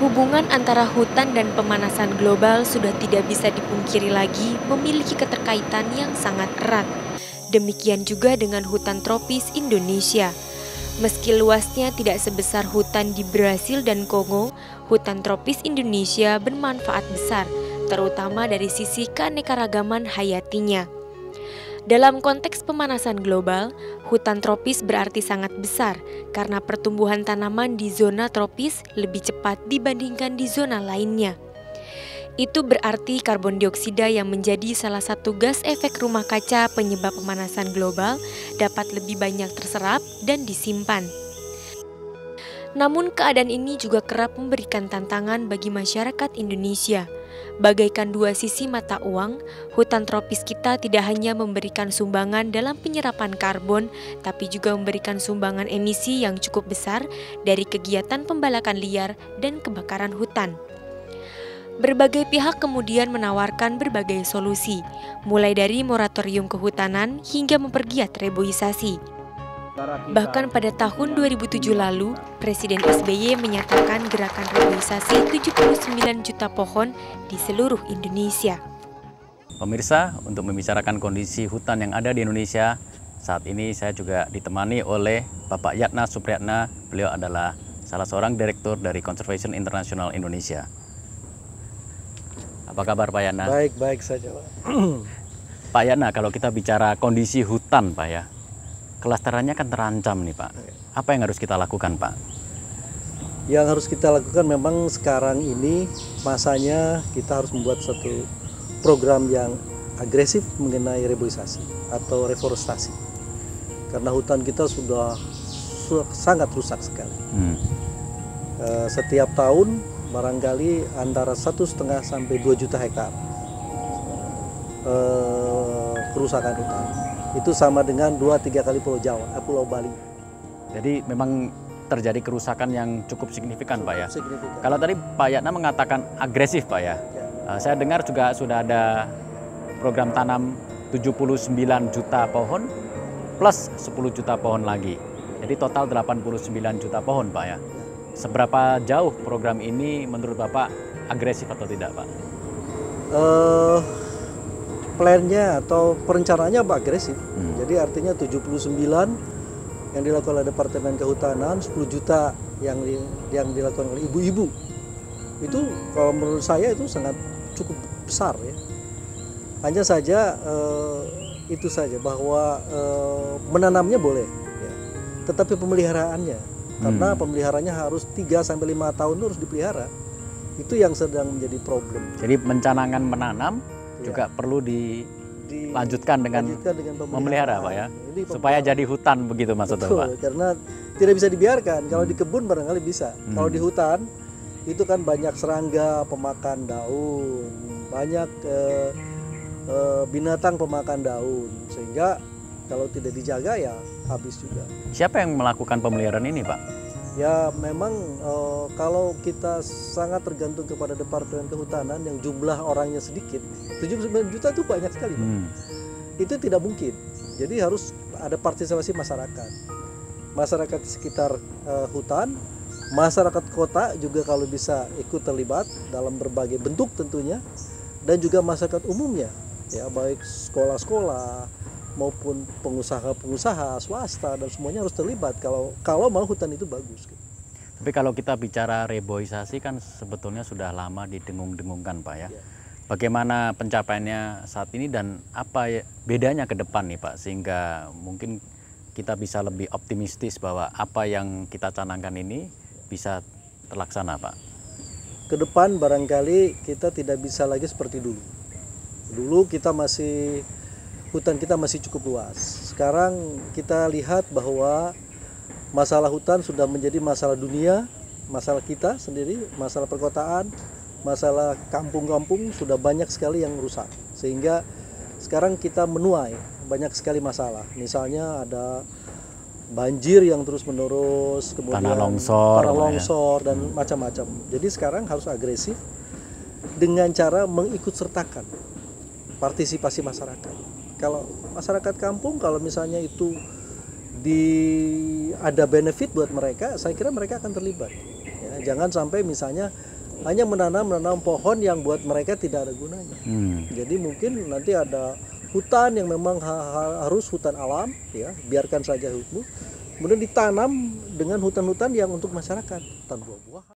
Hubungan antara hutan dan pemanasan global sudah tidak bisa dipungkiri lagi memiliki keterkaitan yang sangat erat. Demikian juga dengan hutan tropis Indonesia. Meski luasnya tidak sebesar hutan di Brasil dan Kongo, hutan tropis Indonesia bermanfaat besar, terutama dari sisi keanekaragaman hayatinya. Dalam konteks pemanasan global, hutan tropis berarti sangat besar karena pertumbuhan tanaman di zona tropis lebih cepat dibandingkan di zona lainnya. Itu berarti karbon dioksida yang menjadi salah satu gas efek rumah kaca penyebab pemanasan global dapat lebih banyak terserap dan disimpan. Namun keadaan ini juga kerap memberikan tantangan bagi masyarakat Indonesia. Bagaikan dua sisi mata uang, hutan tropis kita tidak hanya memberikan sumbangan dalam penyerapan karbon, tapi juga memberikan sumbangan emisi yang cukup besar dari kegiatan pembalakan liar dan kebakaran hutan. Berbagai pihak kemudian menawarkan berbagai solusi, mulai dari moratorium kehutanan hingga mempergiat reboisasi. Bahkan pada tahun 2007 lalu, Presiden SBY menyatakan gerakan reboisasi 79 juta pohon di seluruh Indonesia. Pemirsa, untuk membicarakan kondisi hutan yang ada di Indonesia, saat ini saya juga ditemani oleh Bapak Yatna Supriyatna. Beliau adalah salah seorang direktur dari Conservation International Indonesia. Apa kabar Pak Yatna? Baik saja Pak. Pak Yatna, kalau kita bicara kondisi hutan Pak ya, kelestariannya kan terancam nih Pak. Apa yang harus kita lakukan Pak? Yang harus kita lakukan memang sekarang ini masanya kita harus membuat satu program yang agresif mengenai reboisasi atau reforestasi. Karena hutan kita sudah sangat rusak sekali. Setiap tahun barangkali antara 1,5 sampai 2 juta hektar kerusakan hutan. Itu sama dengan 2-3 kali Pulau Bali. Jadi memang terjadi kerusakan yang cukup signifikan Pak ya. Signifikan. Kalau tadi Pak Yatna mengatakan agresif Pak ya. Saya dengar juga sudah ada program tanam 79 juta pohon plus 10 juta pohon lagi. Jadi total 89 juta pohon Pak ya. Seberapa jauh program ini menurut Bapak agresif atau tidak Pak? Plannya atau perencanaannya agresif. Jadi artinya 79 yang dilakukan oleh Departemen Kehutanan, 10 juta yang dilakukan oleh ibu-ibu. Itu kalau menurut saya itu sangat cukup besar ya. Hanya saja itu saja bahwa menanamnya boleh ya. Tetapi pemeliharaannya karena pemeliharaannya harus 3 sampai 5 tahun harus dipelihara. Itu yang sedang menjadi problem. Jadi mencanangkan menanam juga perlu dilanjutkan dengan memelihara Pak ya, supaya jadi hutan begitu maksudnya Pak? Karena tidak bisa dibiarkan. Kalau di kebun barangkali bisa. Kalau di hutan itu kan banyak serangga pemakan daun, banyak binatang pemakan daun, sehingga kalau tidak dijaga ya habis juga. Siapa yang melakukan pemeliharaan ini Pak? Ya memang kalau kita sangat tergantung kepada Departemen Kehutanan yang jumlah orangnya sedikit, 79 juta itu banyak sekali Pak. Itu tidak mungkin. Jadi harus ada partisipasi masyarakat. Masyarakat sekitar hutan, masyarakat kota juga kalau bisa ikut terlibat dalam berbagai bentuk tentunya, dan juga masyarakat umumnya, ya baik sekolah-sekolah maupun pengusaha-pengusaha swasta dan semuanya harus terlibat kalau mau hutan itu bagus. Tapi kalau kita bicara reboisasi kan sebetulnya sudah lama didengung-dengungkan Pak ya. Bagaimana pencapaiannya saat ini dan apa bedanya ke depan nih Pak, sehingga mungkin kita bisa lebih optimistis bahwa apa yang kita canangkan ini bisa terlaksana Pak? Ke depan barangkali kita tidak bisa lagi seperti dulu. Dulu hutan kita masih cukup luas. Sekarang kita lihat bahwa masalah hutan sudah menjadi masalah dunia, masalah kita sendiri, masalah perkotaan, masalah kampung-kampung sudah banyak sekali yang rusak. Sehingga sekarang kita menuai banyak sekali masalah. Misalnya ada banjir yang terus-menerus, kemudian tanah longsor dan macam-macam. Jadi sekarang harus agresif dengan cara mengikut sertakan partisipasi masyarakat. Kalau masyarakat kampung, kalau misalnya itu ada benefit buat mereka, saya kira mereka akan terlibat. Ya, jangan sampai misalnya hanya menanam pohon yang buat mereka tidak ada gunanya. Jadi mungkin nanti ada hutan yang memang harus hutan alam, ya biarkan saja hutan, kemudian ditanam dengan hutan-hutan yang untuk masyarakat, hutan buah-buahan.